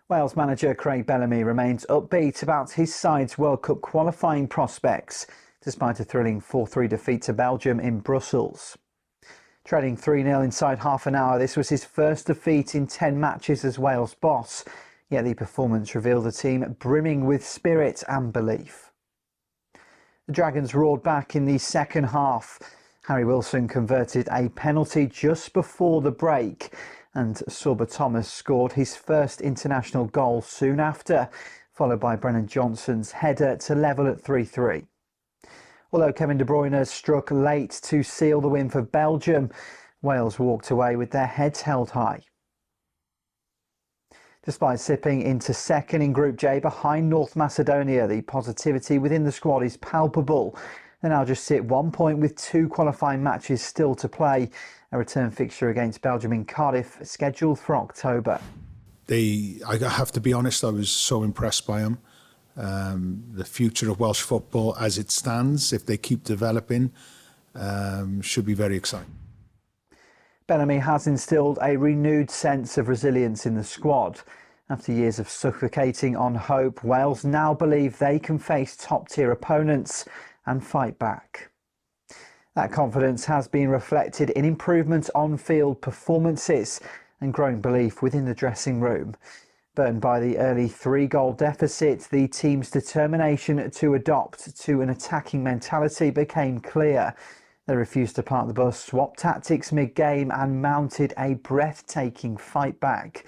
Wales manager Craig Bellamy remains upbeat about his side's World Cup qualifying prospects, despite a thrilling 4-3 defeat to Belgium in Brussels. Trailing 3-0 inside half an hour, this was his first defeat in 10 matches as Wales boss, yet the performance revealed a team brimming with spirit and belief. The Dragons roared back in the second half. Harry Wilson converted a penalty just before the break, and Sorba Thomas scored his first international goal soon after, followed by Brennan Johnson's header to level at 3-3. Although Kevin De Bruyne struck late to seal the win for Belgium, Wales walked away with their heads held high. Despite slipping into second in Group J behind North Macedonia, the positivity within the squad is palpable. They now just sit 1 point with 2 qualifying matches still to play. A return fixture against Belgium in Cardiff scheduled for October. I have to be honest, I was so impressed by them. The future of Welsh football as it stands, if they keep developing, should be very exciting. Bellamy has instilled a renewed sense of resilience in the squad. After years of suffocating on hope, Wales now believe they can face top-tier opponents and fight back. That confidence has been reflected in improvements on-field performances and growing belief within the dressing room. Burned by the early 3-goal deficit, the team's determination to adopt to an attacking mentality became clear. They refused to park the bus, swapped tactics mid-game and mounted a breathtaking fight back.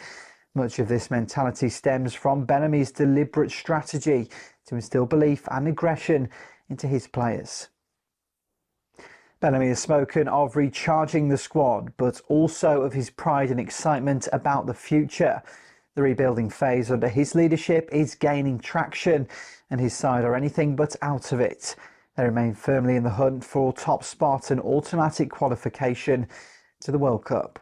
Much of this mentality stems from Bellamy's deliberate strategy to instill belief and aggression into his players. Bellamy has spoken of recharging the squad, but also of his pride and excitement about the future. The rebuilding phase under his leadership is gaining traction, and his side are anything but out of it. They remain firmly in the hunt for top spot and automatic qualification to the World Cup.